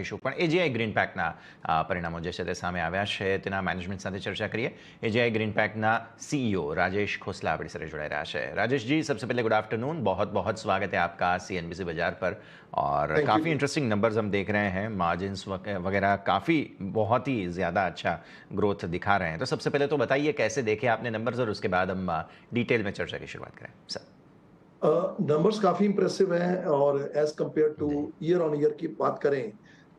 રાખીશું, પણ AGI green પેકના પરિણામો જે છે તે સામે આવ્યા છે તેના મેનેજમેન્ટ સાથે ચર્चा करिए। एजीआई ग्रीन पैकना सीईओ राजेश खोसला अपनी साथ जुड़े रहा है। राजेश जी, सबसे पहले गुड आफ्टरनून, बहुत बहुत स्वागत है आपका सीएनबीसी बाजार पर। और काफ़ी इंटरेस्टिंग नंबर्स हम देख रहे हैं, मार्जिन्स वगैरह काफ़ी बहुत ही ज़्यादा अच्छा ग्रोथ दिखा रहे हैं। तो सबसे पहले तो बताइए कैसे देखे आपने नंबर्स, और उसके बाद हम डिटेल में चर्चा की शुरुआत करें सर। नंबर्स काफी इंप्रेसिव हैं और as compare to year on year की बात करें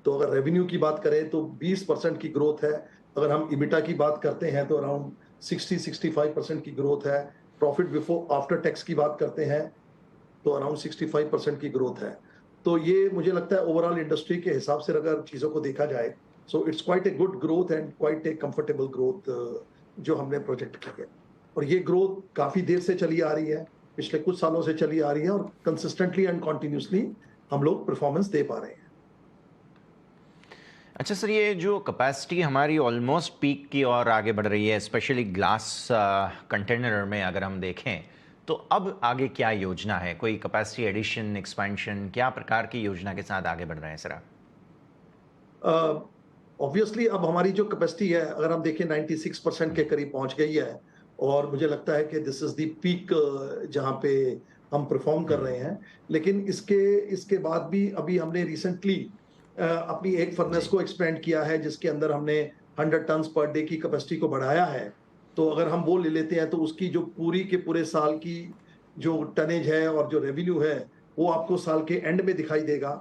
तो अगर रेवेन्यू की बात करें तो 20% की ग्रोथ है। अगर हम इबिटा की बात करते हैं तो अराउंड 60-65% की ग्रोथ है। प्रॉफिट बिफोर आफ्टर टैक्स की बात करते हैं तो अराउंड 65% की ग्रोथ है। तो ये मुझे लगता है ओवरऑल इंडस्ट्री के हिसाब से अगर चीजों को देखा जाए so it's quite a good growth and quite a comfortable growth जो हमने प्रोजेक्ट की है। और ये ग्रोथ काफी देर से चली आ रही है, पिछले कुछ सालों से चली आ रही है और कंसिस्टेंटली एंड कॉन्टिन्यूसली हम लोग परफॉर्मेंस दे पा रहे हैं। अच्छा सर, ये जो कैपेसिटी हमारी ऑलमोस्ट पीक की ओर आगे बढ़ रही है, स्पेशली ग्लास कंटेनर में अगर हम देखें तो अब आगे क्या योजना है? कोई कैपेसिटी एडिशन, एक्सपेंशन, क्या प्रकार की योजना के साथ आगे बढ़ रहे हैं सर आप? ऑब्वियसली अब हमारी जो कैपेसिटी है अगर हम देखें 96% के करीब पहुंच गई है और मुझे लगता है कि दिस इज द पीक जहां पे हम परफॉर्म कर रहे हैं। लेकिन इसके बाद भी अभी हमने रिसेंटली अपनी एक फर्नेस को एक्सपेंड किया है जिसके अंदर हमने 100 टन्स पर डे की कैपेसिटी को बढ़ाया है। तो अगर हम वो ले लेते हैं तो उसकी जो पूरी के पूरे साल की जो टनेज है और जो रेवेन्यू है वो आपको साल के एंड में दिखाई देगा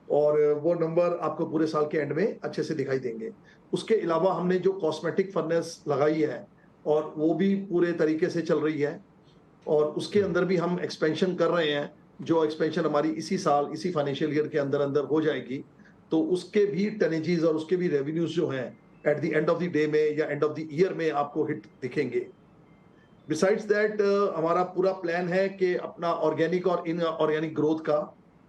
और वो नंबर आपको पूरे साल के एंड में अच्छे से दिखाई देंगे। उसके अलावा हमने जो कॉस्मेटिक फर्नेस लगाई है और वो भी पूरे तरीके से चल रही है और उसके अंदर भी हम एक्सपेंशन कर रहे हैं, जो एक्सपेंशन हमारी इसी साल इसी फाइनेंशियल ईयर के अंदर अंदर हो जाएगी। तो उसके भी टनेजेस और उसके भी रेवेन्यूज जो हैं at the end of the day में या एंड ऑफ द ईयर में आपको हिट दिखेंगे। बिसाइड्स दैट हमारा पूरा प्लान है कि अपना ऑर्गेनिक और इनऑर्गेनिक ग्रोथ का,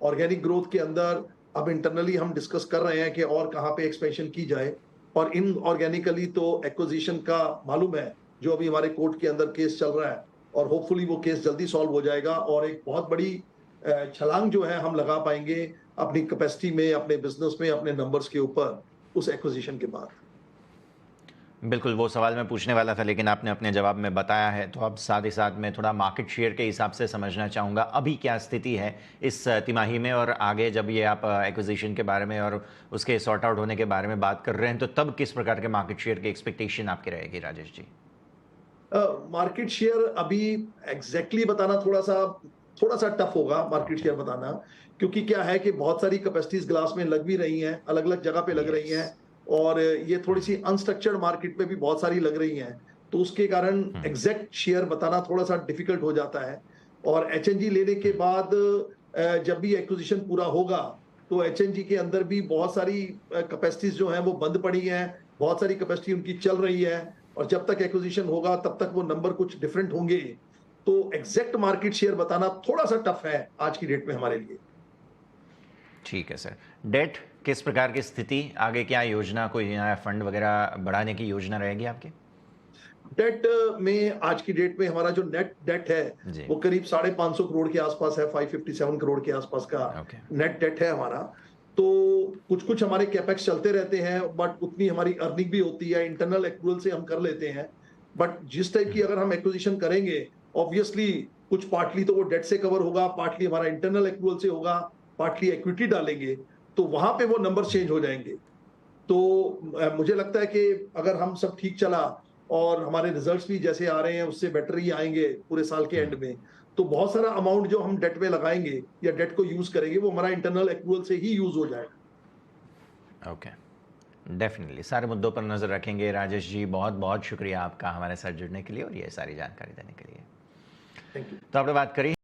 ऑर्गेनिक ग्रोथ के अंदर अब इंटरनली हम डिस्कस कर रहे हैं कि और कहाँ पे एक्सपेंशन की जाए और इन ऑर्गेनिकली तो एक्विजिशन का मालूम है जो अभी हमारे कोर्ट के अंदर केस चल रहा है और होपफुली वो केस जल्दी सॉल्व हो जाएगा और एक बहुत बड़ी छलांग जो है हम लगा पाएंगे अपनी कैपेसिटी में, अपने बिजनेस में, अपने नंबर्स के ऊपर उस एक्विजिशन के बाद। बिल्कुल, वो सवाल मैं पूछने वाला था लेकिन आपने अपने जवाब में बताया है। तो अब साथ ही साथ मैं थोड़ा मार्केट शेयर के हिसाब से समझना चाहूँगा, अभी क्या स्थिति है इस तिमाही में, और आगे जब ये आप एक्विजिशन के बारे में और उसके सॉर्ट आउट होने के बारे में बात कर रहे हैं तो तब किस प्रकार के मार्केट शेयर की एक्सपेक्टेशन आपकी रहेगी राजेश जी? मार्केट शेयर अभी एग्जैक्टली बताना थोड़ा सा टफ होगा मार्केट शेयर बताना, क्योंकि क्या है कि बहुत सारी कैपेसिटीज ग्लास में लग भी रही हैं, अलग अलग जगह पे लग रही हैं और ये थोड़ी सी अनस्ट्रक्चर्ड मार्केट में भी बहुत सारी लग रही हैं। तो उसके कारण एग्जैक्ट शेयर बताना थोड़ा सा डिफिकल्ट हो जाता है। और एचएनजी लेने के बाद जब भी एक्विजिशन पूरा होगा तो एचएनजी के अंदर भी बहुत सारी कैपेसिटीज जो हैं वो बंद पड़ी हैं, बहुत सारी कैपेसिटी उनकी चल रही है और जब तक एक्विजिशन होगा तब तक वो नंबर कुछ डिफरेंट होंगे। तो एग्जैक्ट मार्केट शेयर बताना थोड़ा सा टफ है आज की डेट में हमारे लिए। ठीक है सर। डेट किस प्रकार की स्थिति, आगे क्या योजना, कोई नया फंड वगैरह बढ़ाने की योजना रहेगी आपकी? डेट में आज की डेट में हमारा जो नेट डेट है वो करीब 550 करोड़ के आसपास है, 557 करोड़ के आसपास का नेट डेट है हमारा। तो कुछ हमारे कैपेक्स चलते रहते हैं बट उतनी हमारी अर्निंग भी होती है, इंटरनल एक्रूवल से हम कर लेते हैं। बट जिस टाइप की अगर हम एक्विजिशन करेंगे ऑब्वियसली कुछ पार्टली तो वो डेट से कवर होगा, पार्टली हमारा इंटरनल एक्रूवल से होगा, पार्टली इक्विटी डालेंगे तो वहां पे वो नंबर चेंज हो जाएंगे। तो मुझे लगता है कि अगर हम सब ठीक चला और हमारे रिजल्ट्स भी जैसे आ रहे हैं उससे बेटर ही आएंगे पूरे साल के एंड में, तो बहुत सारा अमाउंट जो हम डेट में लगाएंगे या डेट को यूज करेंगे वो हमारा इंटरनल एक्रूवल से ही यूज हो जाएगा। ओके, डेफिनेटली सारे मुद्दों पर नजर रखेंगे। राजेश जी, बहुत बहुत शुक्रिया आपका हमारे साथ जुड़ने के लिए और ये सारी जानकारी देने के लिए। Thank you. तो आपने बात करी